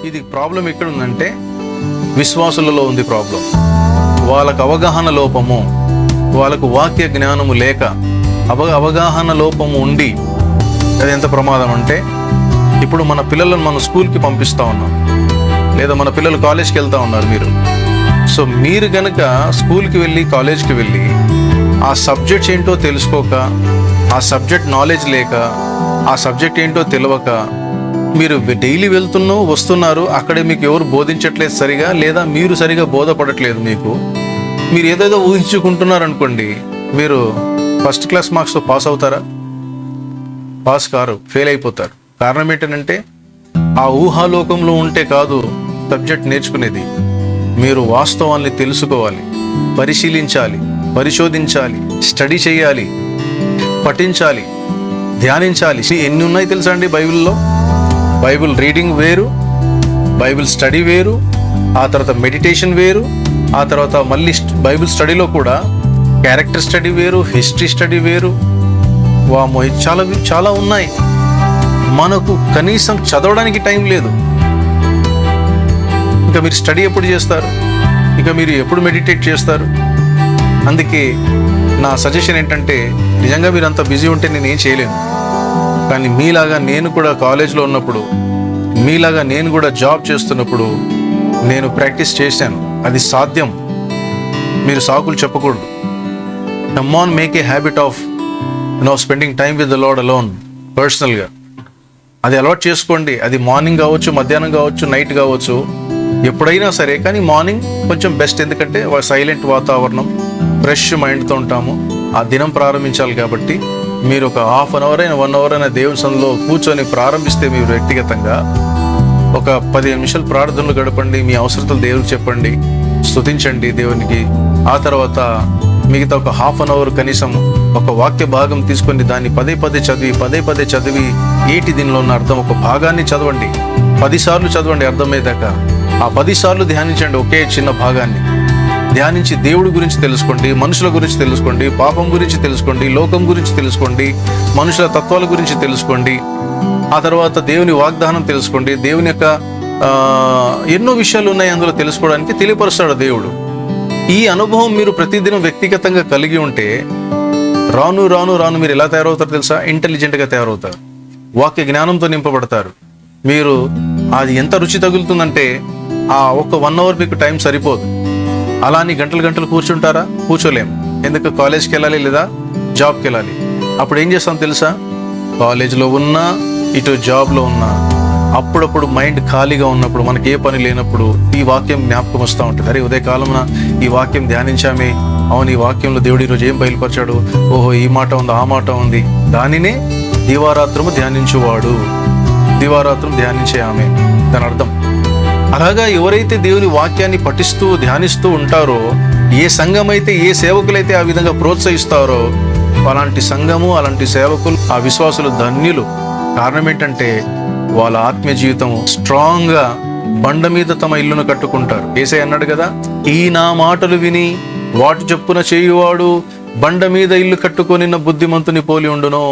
ఇది ప్రాబ్లం ఎక్కడ ఉందంటే విశ్వాసులలో ఉంది ప్రాబ్లం. వాళ్ళకు అవగాహన లోపము, వాళ్ళకు వాక్య జ్ఞానము లేక అవగాహన లోపము ఉండి అది ఎంత ప్రమాదం అంటే, ఇప్పుడు మన పిల్లలను మనం స్కూల్కి పంపిస్తూ ఉన్నాం, లేదా మన పిల్లలు కాలేజ్కి వెళ్తూ ఉన్నారు. సో మీరు కనుక స్కూల్కి వెళ్ళి కాలేజ్కి వెళ్ళి ఆ సబ్జెక్ట్స్ ఏంటో తెలుసుకోక, ఆ సబ్జెక్ట్ నాలెడ్జ్ లేక, ఆ సబ్జెక్ట్ ఏంటో తెలియక మీరు డైలీ వస్తున్నారు, అక్కడే మీకు ఎవరు బోధించట్లేదు సరిగా, లేదా మీరు సరిగా బోధపడట్లేదు. మీరు ఏదేదో ఊహించుకుంటున్నారు అనుకోండి, మీరు ఫస్ట్ క్లాస్ మార్క్స్తో పాస్ అవుతారా? పాస్ కారు, ఫెయిల్ అయిపోతారు. కారణం ఏంటంటే ఆ ఊహాలోకంలో ఉంటే కాదు సబ్జెక్ట్ నేర్చుకునేది. మీరు వాస్తవాన్ని తెలుసుకోవాలి, పరిశీలించాలి, పరిశోధించాలి, స్టడీ చేయాలి, పఠించాలి, ధ్యానించాలి. ఎన్ని ఉన్నాయి తెలుసా అండి బైబిల్లో? బైబిల్ రీడింగ్ వేరు, బైబిల్ స్టడీ వేరు, ఆ తర్వాత మెడిటేషన్ వేరు, ఆ తర్వాత మళ్ళీ బైబిల్ స్టడీలో కూడా క్యారెక్టర్ స్టడీ వేరు, హిస్టరీ స్టడీ వేరు. వామో, చాలా ఉన్నాయి. మనకు కనీసం చదవడానికి టైం లేదు. ఇంకా మీరు స్టడీ ఎప్పుడు చేస్తారు? ఇంకా మీరు ఎప్పుడు మెడిటేట్ చేస్తారు? అందుకే నా సజెషన్ ఏంటంటే, నిజంగా మీరు అంత బిజీ ఉంటే నేను ఏం చేయలేను. కానీ మీలాగా నేను కూడా కాలేజ్లో ఉన్నప్పుడు, మీలాగా నేను కూడా జాబ్ చేస్తున్నప్పుడు నేను ప్రాక్టీస్ చేశాను. అది సాధ్యం. మీరు సాకులు చెప్పకూడదు. Come on, make a habit of spending time with the lord alone పర్సనల్గా. అది అలవాటు చేసుకోండి. అది మార్నింగ్ కావచ్చు, మధ్యాహ్నం కావచ్చు, నైట్ కావచ్చు, ఎప్పుడైనా సరే. కానీ మార్నింగ్ కొంచెం బెస్ట్, ఎందుకంటే సైలెంట్ వాతావరణం, ఫ్రెష్ మైండ్తో ఉంటాము. ఆ దినం ప్రారంభించాలి కాబట్టి మీరు ఒక హాఫ్ అన్ అవర్ అయినా 1 అవర్ అయినా దేవుని సన్నిధిలో కూర్చొని ప్రారంభిస్తే, మీరు వ్యక్తిగతంగా ఒక 15 నిమిషాలు ప్రార్థనలు గడపండి, మీ అవసరతలు దేవుడికి చెప్పండి, స్తుతించండి దేవునికి. ఆ తర్వాత మిగతా ఒక హాఫ్ అన్ అవర్ కనీసం ఒక వాక్య భాగం తీసుకొని దాన్ని పదే పదే చదివి ఏంటి దీనిలో ఉన్న అర్థం, ఒక భాగాన్ని చదవండి. 10 సార్లు చదవండి అర్థమయ్యేదాకా. ఆ 10 సార్లు ధ్యానించండి ఒకే చిన్న భాగాన్ని. ధ్యానించి దేవుడి గురించి తెలుసుకోండి, మనుషుల గురించి తెలుసుకోండి, పాపం గురించి తెలుసుకోండి, లోకం గురించి తెలుసుకోండి, మనుషుల తత్వాల గురించి తెలుసుకోండి. ఆ తర్వాత దేవుని వాగ్దానం తెలుసుకోండి. దేవుని యొక్క ఎన్నో విషయాలు ఉన్నాయి అందులో తెలుసుకోవడానికి, తెలియపరుస్తాడు దేవుడు. ఈ అనుభవం మీరు ప్రతిదినం వ్యక్తిగతంగా కలిగి ఉంటే రాను రాను రాను మీరు ఎలా తయారవుతారు తెలుసా? ఇంటెలిజెంట్గా తయారవుతారు, వాక్య జ్ఞానంతో నింపబడతారు. మీరు అది ఎంత రుచి తగులుతుందంటే ఆ ఒక 1 అవర్ మీకు టైం సరిపోదు. అలా అని గంటలు కూర్చుంటారా? కూర్చోలేము. ఎందుకు? కాలేజ్కి వెళ్ళాలి, లేదా జాబ్కి వెళ్ళాలి. అప్పుడు ఏం చేస్తాం తెలుసా? కాలేజ్లో ఉన్నా, ఇటు జాబ్లో ఉన్నా, అప్పుడప్పుడు మైండ్ ఖాళీగా ఉన్నప్పుడు, మనకి ఏ పని లేనప్పుడు ఈ వాక్యం జ్ఞాపకం వస్తూ ఉంటుంది. అరే, ఉదయకాలమున ఈ వాక్యం ధ్యానించామే, అవును ఈ వాక్యంలో దేవుడు ఈరోజు ఏం బయలుపరిచాడు, ఓహో ఈ మాట ఉంది, ఆ మాట ఉంది. దానినే దివారాత్రము ధ్యానించువాడు, దివారాత్రం ధ్యానించే ఆమె, దాని అర్థం. అలాగా ఎవరైతే దేవుని వాక్యాన్ని పఠిస్తూ ధ్యానిస్తూ ఉంటారో, ఏ సంఘం అయితే, ఏ సేవకులైతే ఆ విధంగా ప్రోత్సహిస్తారో, అలాంటి సంఘము, అలాంటి సేవకులు, ఆ విశ్వాసులు ధన్యులు. కారణం ఏంటంటే వాళ్ళ ఆత్మీయ జీవితం స్ట్రాంగ్గా బండ మీద తమ ఇల్లును కట్టుకుంటారు. యేసయ్య అన్నాడు కదా, ఈ నా మాటలు విని వాటి చొప్పున చేయువాడు బండ మీద ఇల్లు కట్టుకొనిన బుద్ధిమంతుని పోలి ఉండును.